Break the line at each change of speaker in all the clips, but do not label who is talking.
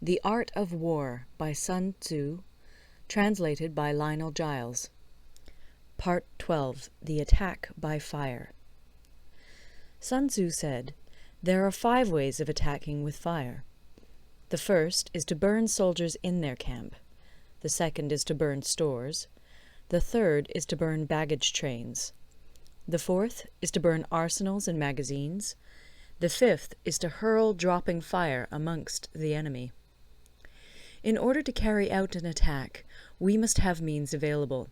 The Art of War by Sun Tzu, translated by Lionel Giles. Part 12. The Attack by Fire. Sun Tzu said, "There are 5 ways of attacking with fire. The first is to burn soldiers in their camp. The second is to burn stores. The third is to burn baggage trains. The fourth is to burn arsenals and magazines. The fifth is to hurl dropping fire amongst the enemy." In order to carry out an attack, we must have means available.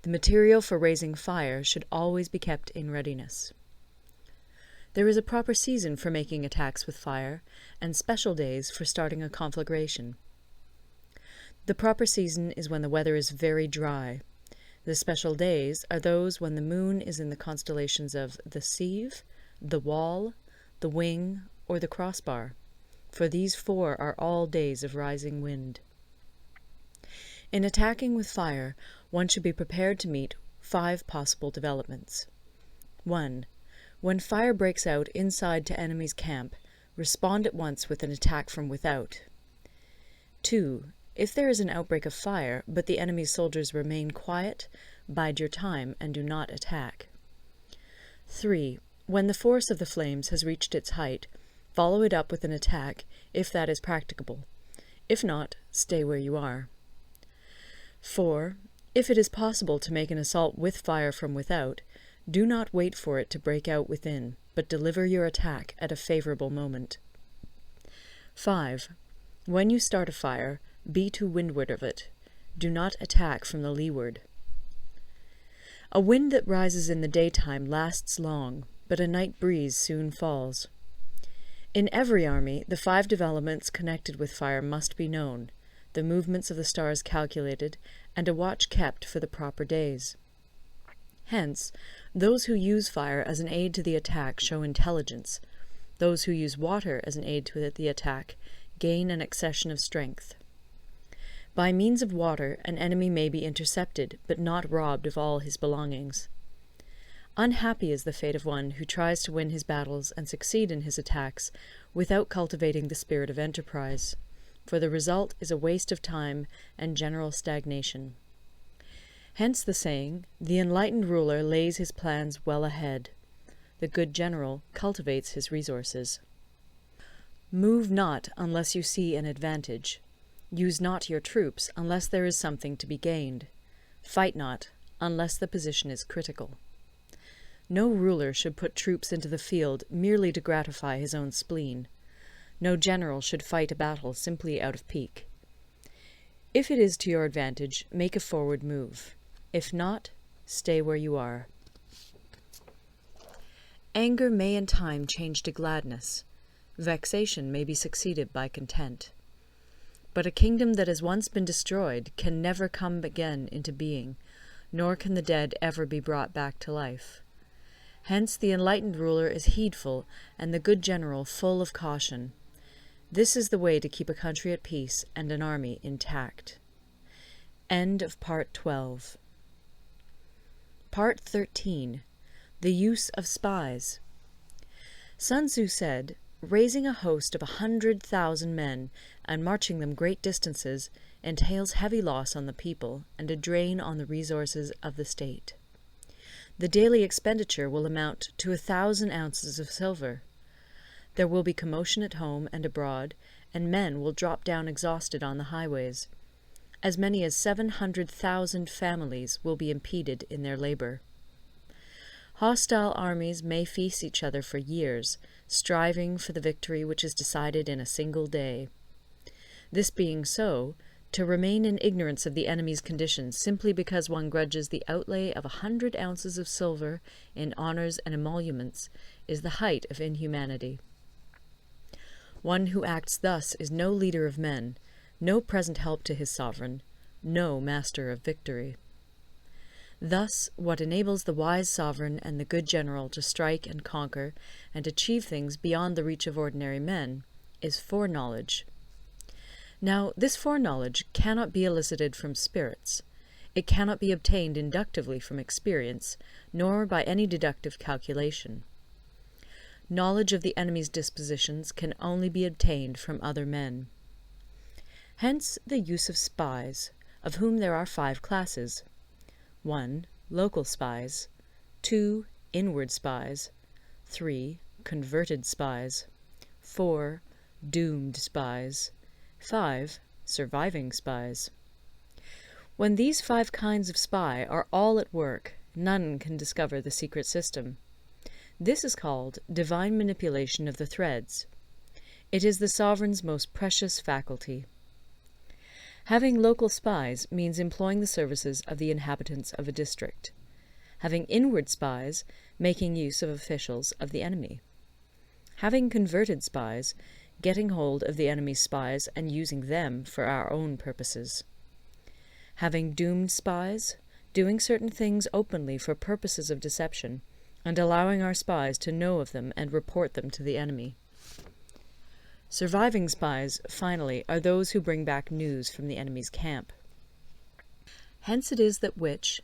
The material for raising fire should always be kept in readiness. There is a proper season for making attacks with fire, and special days for starting a conflagration. The proper season is when the weather is very dry. The special days are those when the moon is in the constellations of the Sieve, the Wall, the Wing, or the Crossbar, for these 4 are all days of rising wind. In attacking with fire, one should be prepared to meet 5 possible developments. 1. When fire breaks out inside to enemy's camp, respond at once with an attack from without. 2. If there is an outbreak of fire, but the enemy's soldiers remain quiet, bide your time and do not attack. 3. When the force of the flames has reached its height, follow it up with an attack, if that is practicable. If not, stay where you are. 4. If it is possible to make an assault with fire from without, do not wait for it to break out within, but deliver your attack at a favorable moment. 5. When you start a fire, be to windward of it. Do not attack from the leeward. A wind that rises in the daytime lasts long, but a night breeze soon falls. In every army, the 5 developments connected with fire must be known, the movements of the stars calculated, and a watch kept for the proper days. Hence, those who use fire as an aid to the attack show intelligence. Those who use water as an aid to the attack gain an accession of strength. By means of water, an enemy may be intercepted, but not robbed of all his belongings. Unhappy is the fate of one who tries to win his battles and succeed in his attacks without cultivating the spirit of enterprise, for the result is a waste of time and general stagnation. Hence the saying, "The enlightened ruler lays his plans well ahead. The good general cultivates his resources." Move not unless you see an advantage. Use not your troops unless there is something to be gained. Fight not unless the position is critical. No ruler should put troops into the field merely to gratify his own spleen. No general should fight a battle simply out of pique. If it is to your advantage, make a forward move. If not, stay where you are. Anger may in time change to gladness. Vexation may be succeeded by content. But a kingdom that has once been destroyed can never come again into being, nor can the dead ever be brought back to life. Hence the enlightened ruler is heedful, and the good general full of caution. This is the way to keep a country at peace and an army intact. End of Part 12. Part 13. The Use of Spies. Sun Tzu said, "Raising a host of 100,000 men and marching them great distances entails heavy loss on the people and a drain on the resources of the state. The daily expenditure will amount to 1,000 ounces of silver. There will be commotion at home and abroad, and men will drop down exhausted on the highways. As many as 700,000 families will be impeded in their labor. Hostile armies may feast each other for years, striving for the victory which is decided in a single day. This being so, to remain in ignorance of the enemy's condition simply because one grudges the outlay of 100 ounces of silver in honors and emoluments is the height of inhumanity. One who acts thus is no leader of men, no present help to his sovereign, no master of victory. Thus, what enables the wise sovereign and the good general to strike and conquer and achieve things beyond the reach of ordinary men is foreknowledge. Now, this foreknowledge cannot be elicited from spirits. It cannot be obtained inductively from experience, nor by any deductive calculation. Knowledge of the enemy's dispositions can only be obtained from other men. Hence the use of spies, of whom there are 5 classes. 1. Local spies. 2. Inward spies. 3. Converted spies. 4. Doomed spies. 5. Surviving spies. When these 5 kinds of spy are all at work, none can discover the secret system. This is called divine manipulation of the threads. It is the sovereign's most precious faculty. Having local spies means employing the services of the inhabitants of a district. Having inward spies, making use of officials of the enemy. Having converted spies, getting hold of the enemy's spies and using them for our own purposes. Having doomed spies, doing certain things openly for purposes of deception, and allowing our spies to know of them and report them to the enemy. Surviving spies, finally, are those who bring back news from the enemy's camp. Hence it is that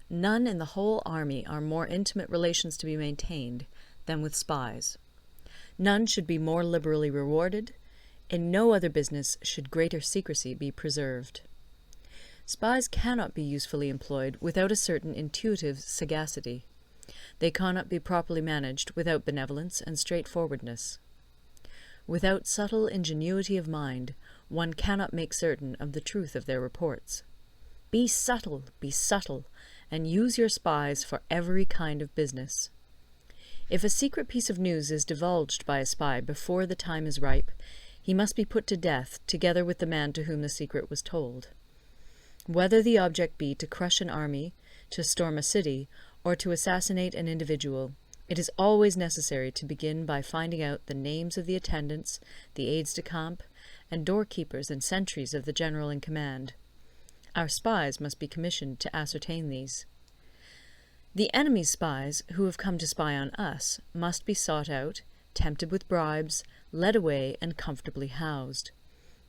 none in the whole army are more intimate relations to be maintained than with spies. None should be more liberally rewarded. In no other business should greater secrecy be preserved. Spies cannot be usefully employed without a certain intuitive sagacity. They cannot be properly managed without benevolence and straightforwardness. Without subtle ingenuity of mind, one cannot make certain of the truth of their reports. Be subtle, and use your spies for every kind of business. If a secret piece of news is divulged by a spy before the time is ripe, he must be put to death together with the man to whom the secret was told. Whether the object be to crush an army, to storm a city, or to assassinate an individual, it is always necessary to begin by finding out the names of the attendants, the aides-de-camp, and doorkeepers and sentries of the general in command. Our spies must be commissioned to ascertain these. The enemy's spies, who have come to spy on us, must be sought out, tempted with bribes, led away, and comfortably housed.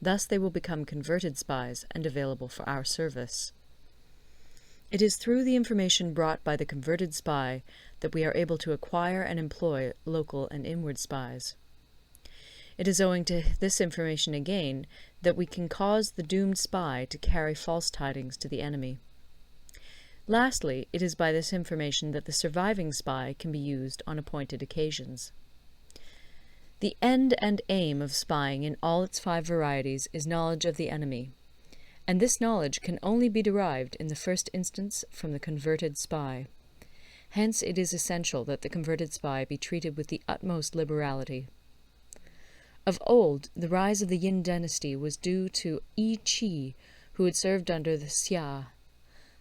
Thus they will become converted spies and available for our service. It is through the information brought by the converted spy that we are able to acquire and employ local and inward spies. It is owing to this information again that we can cause the doomed spy to carry false tidings to the enemy. Lastly, it is by this information that the surviving spy can be used on appointed occasions. The end and aim of spying in all its 5 varieties is knowledge of the enemy, and this knowledge can only be derived in the first instance from the converted spy. Hence it is essential that the converted spy be treated with the utmost liberality. Of old, the rise of the Yin dynasty was due to Yi Qi, who had served under the Xia.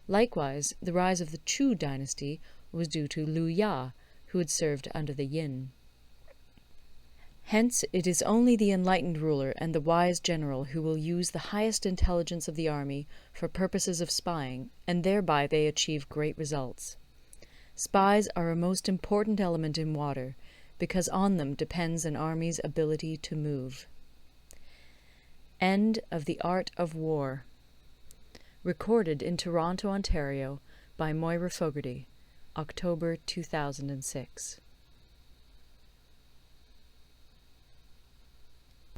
Likewise, the rise of the Chu dynasty was due to Liu Ya, who had served under the Yin. Hence, it is only the enlightened ruler and the wise general who will use the highest intelligence of the army for purposes of spying, and thereby they achieve great results. Spies are a most important element in water, because on them depends an army's ability to move. End of The Art of War. Recorded in Toronto, Ontario by Moira Fogarty, October 2006.